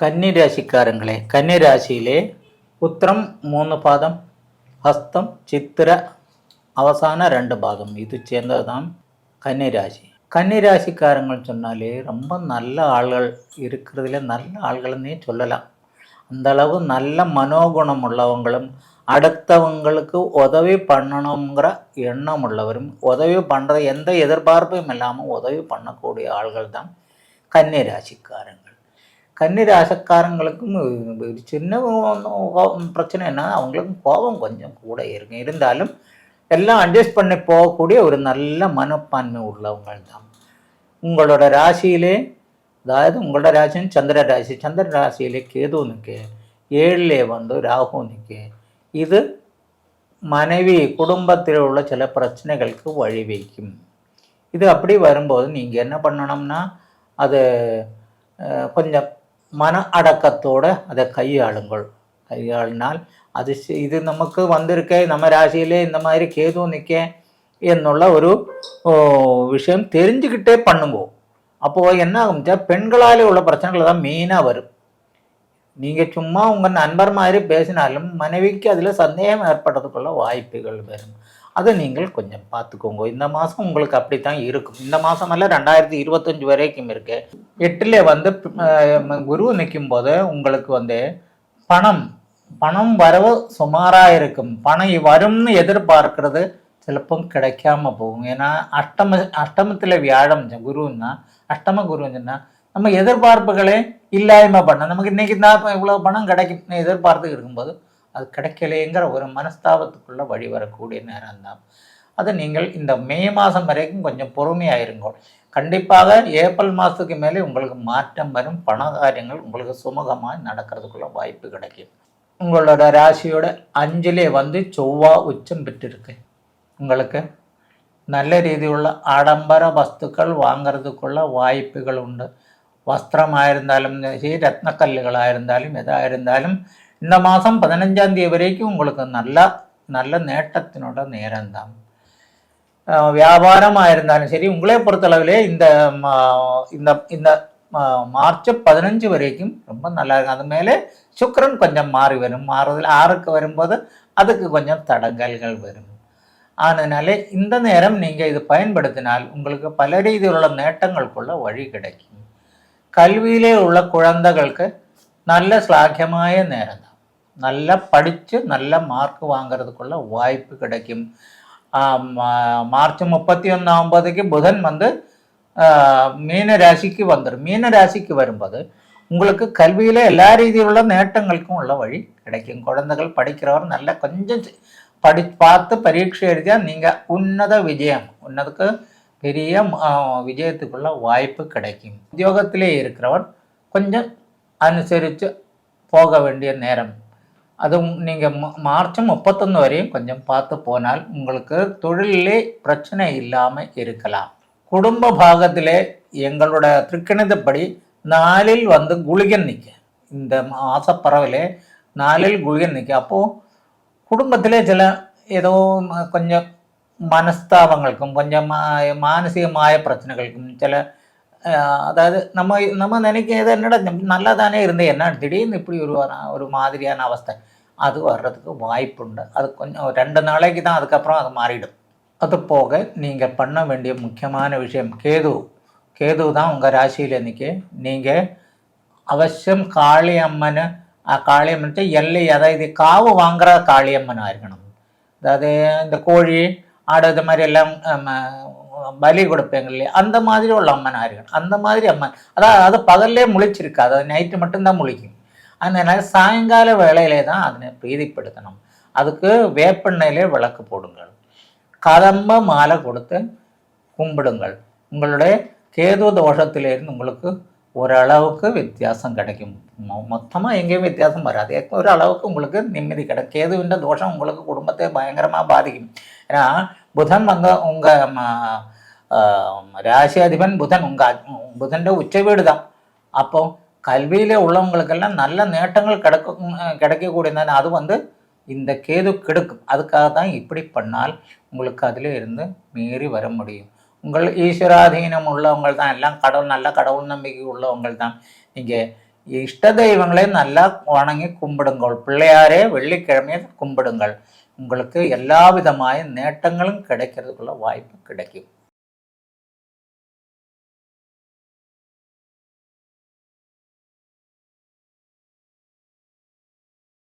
കന്നിരാശിക്കാരങ്ങളെ, കന്നിരാശിയിലെ ഉത്രം 3 പാദം, ഹസ്തം, ചിത്തിര அவசான 2 பாதம் இது சேர்ந்தது தான் கன்னிராசி. கன்னிராசிக்காரங்கள் சொன்னாலே ரொம்ப நல்ல ஆள்கள் இருக்கிறதுல நல்ல ஆள்கள்னே சொல்லலாம். அந்த அளவு நல்ல மனோகுணம் உள்ளவங்களும் அடுத்தவங்களுக்கு உதவி பண்ணணுங்கிற எண்ணம் உள்ளவரும் உதவி பண்ணுறது எந்த எதிர்பார்ப்பும் இல்லாமல் உதவி பண்ணக்கூடிய ஆள்கள் தான் கன்னிராசிக்காரங்கள். கன்னிராசிக்காரங்களுக்கும் சின்ன பிரச்சனை என்ன, அவங்களுக்கும் கோபம் கொஞ்சம் கூட இருக்கும். இருந்தாலும் எல்லாம் அட்ஜஸ்ட் பண்ணி போகக்கூடிய ஒரு நல்ல மனப்பான்மை உள்ளவங்கள் தான். உங்களோட ராசியிலே, அதாவது உங்களோட ராசின்னு சந்திர ராசி, சந்திர ராசியிலே கேது நிற்க, 7லே வந்து ராகு நிற்க, இது மனைவி குடும்பத்தில் உள்ள சில பிரச்சனைகளுக்கு வழி வைக்கும். இது அப்படி வரும்போது நீங்கள் என்ன பண்ணணும்னா, அது கொஞ்சம் மன அடக்கத்தோடு அதை கையாளினால் அது இது நமக்கு வந்திருக்க, நம்ம ராசியிலே இந்த மாதிரி கேது நிற்க എന്നുള്ള ஒரு விஷயம் தெரிஞ்சுக்கிட்டே பண்ணுவோம். அப்போது என்ன ஆகும்ச்சா, பெண்களால் உள்ள பிரச்சனைகள் தான் மெயினாக வரும். நீங்கள் சும்மா உங்கள் நண்பர் மாதிரி பேசினாலும் மனைவிக்கு அதில் சந்தேகம் ஏற்படுறதுக்குள்ள வாய்ப்புகள் வரும். அதை நீங்கள் கொஞ்சம் பார்த்துக்கோங்க. இந்த மாதம் உங்களுக்கு அப்படித்தான் இருக்கும். இந்த மாதமெல்லாம் 2025 வரைக்கும் இருக்கு. 8லே வந்து குரு நிற்கும் போது உங்களுக்கு வந்து பணம் வரவு சுமாராக இருக்கும். பணம் வரும்னு எதிர்பார்க்கறது சிலப்பம் கிடைக்காம போகும். ஏன்னா அஷ்டமத்தில் வியாழம் குருன்னா, அஷ்டம குருன்னா நம்ம எதிர்பார்ப்புகளே இல்லாமல் பண்ண, நமக்கு இன்னைக்கு தான் இவ்வளோ பணம் கிடைக்கும் எதிர்பார்த்து இருக்கும்போது அது கிடைக்கலேங்கிற ஒரு மனஸ்தாபத்துக்குள்ளே வழி வரக்கூடிய நேரம் தான். அதை நீங்கள் இந்த மே மாதம் வரைக்கும் கொஞ்சம் பொறுமையாயிருங்க. கண்டிப்பாக ஏப்ரல் மாதத்துக்கு மேலே உங்களுக்கு மாற்றம் வரும். பண காரியங்கள் உங்களுக்கு சுமூகமாக நடக்கிறதுக்குள்ள வாய்ப்பு கிடைக்கும். உங்களோட ராசியோட 5லே வந்து செவ்வா உச்சம் பெற்றிருக்கு. உங்களுக்கு நல்ல ரீதியுள்ள ஆடம்பர வஸ்துக்கள் வாங்கிறதுக்குள்ள வாய்ப்புகள் உண்டு. வஸ்திரமாக இருந்தாலும் சரி, ரத்னக்கல்லுகளாக இருந்தாலும் எதாக இருந்தாலும் இந்த மாதம் 15ஆம் தேதி வரைக்கும் உங்களுக்கு நல்ல நேட்டத்தினோட நேரம்தான். வியாபாரமாக இருந்தாலும் சரி, உங்களே பொறுத்தளவிலே இந்த மார்ச் 15 வரைக்கும் ரொம்ப நல்லா இருக்கும். அது மேலே சுக்கிரன் கொஞ்சம் மாறுவதில் 6க்கு வரும்போது அதுக்கு கொஞ்சம் தடங்கல்கள் வரும். அதனால இந்த நேரம் நீங்கள் இது பயன்படுத்தினால் உங்களுக்கு பல ரீதியிலுள்ள நேட்டங்களுக்குள்ள வழி கிடைக்கும். கல்வியிலே உள்ள குழந்தைகளுக்கு நல்ல ஸ்லாக்கியമായ நேரம் தான். நல்லா படித்து நல்ல மார்க் வாங்கிறதுக்குள்ள வாய்ப்பு கிடைக்கும். மார்ச் 31 ஆகும்போதுக்கு புதன் வந்து மீன ராசிக்கு வந்துடும். மீன ராசிக்கு வரும்போது உங்களுக்கு கல்வியில் எல்லா ரீதியிலுள்ள நேட்டங்களுக்கும் உள்ள வழி கிடைக்கும். குழந்தைகள் படிக்கிறவர் நல்லா கொஞ்சம் பார்த்து பரீட்சை எழுதியா நீங்கள் உன்னதத்துக்கு பெரிய விஜயத்துக்குள்ள வாய்ப்பு கிடைக்கும். உத்தியோகத்திலே இருக்கிறவர் கொஞ்சம் அனுசரித்து போக வேண்டிய நேரம். அதுவும் நீங்கள் மார்ச் 31 வரையும் கொஞ்சம் பார்த்து போனால் உங்களுக்கு தொழிலே பிரச்சனை இல்லாமல் இருக்கலாம். குடும்ப பாகத்திலே எங்களோட திருக்கணிதப்படி 4ல் வந்து குளிகன் நிற்க, இந்த மாசப்பறவிலே 4ல் குளிகன் நிற்க. அப்போது குடும்பத்திலே சில ஏதோ கொஞ்சம் மனஸ்தாபங்களுக்கும் கொஞ்சம் மானசீகമായ பிரச்சனைகளுக்கும் சில, அதாவது நம்ம நினைக்கிறது என்னடா நல்லா தானே இருந்தேன், என்ன திடீர்னு இப்படி ஒரு மாதிரியான அவஸ்தை, அது வர்றதுக்கு வாய்ப்புண்டு. அது கொஞ்சம் 2 நாளைக்கு தான், அதுக்கப்புறம் அது மாறிடும். அது போக நீங்கள் பண்ண வேண்டிய முக்கியமான விஷயம், கேது தான் உங்கள் ராசியில் நிற்க. நீங்கள் அவசியம் காளியம்மன் எல்லை, அதாவது காவு வாங்குற காளியம்மனாக இருக்கணும். அதாவது இந்த கோழி ஆடு இது மாதிரி எல்லாம் பலி கொடுப்பேங்க இல்லையா, அந்த மாதிரி உள்ள அம்மனாக இருக்கணும். அந்த மாதிரி அம்மன் அது பகல்லே முழிச்சிருக்காது, அது நைட்டு மட்டும்தான் முழிக்கும். அதனால சாயங்கால வேளையிலே தான் அதனை பிரீதிப்படுத்தணும். அதுக்கு வேப்பெண்ணெயிலே விளக்கு போடுங்கள், கதம்ப மாலை கொடுத்து கும்பிடுங்கள். உங்களுடைய கேது தோஷத்திலிருந்து உங்களுக்கு ஓரளவுக்கு வித்தியாசம் கிடைக்கும். மொத்தமாக எங்கேயும் வித்தியாசம் வராது, ஒரு அளவுக்கு உங்களுக்கு நிம்மதி கிடைக்கும். கேதுவின் தோஷம் உங்களுக்கு குடும்பத்தை பயங்கரமாக பாதிக்கும். ஏன்னா புதன் வந்து உங்கள் ராசி அதிபன் புதன் உச்ச வீடு தான். அப்போ கல்வியிலே உள்ளவங்களுக்கெல்லாம் நல்ல நேட்டங்கள் கிடைக்கக்கூடியதானே, அது வந்து இந்த கேது கெடுக்கும். அதுக்காக தான் இப்படி பண்ணால் உங்களுக்கு அதில் இருந்து மீறி வர முடியும். உங்கள் ஈஸ்வராதீனம் உள்ளவங்கள் தான், எல்லாம் நல்ல கடவுள் நம்பிக்கை உள்ளவங்கள் தான். நீங்கள் இஷ்ட தெய்வங்களை நல்லா வணங்கி கும்பிடுங்கள். பிள்ளையாரே வெள்ளிக்கிழமையை கும்பிடுங்கள். உங்களுக்கு எல்லா விதമായ நேட்டங்களும் கிடைக்கிறதுக்குள்ள வாய்ப்பு கிடைக்கும்.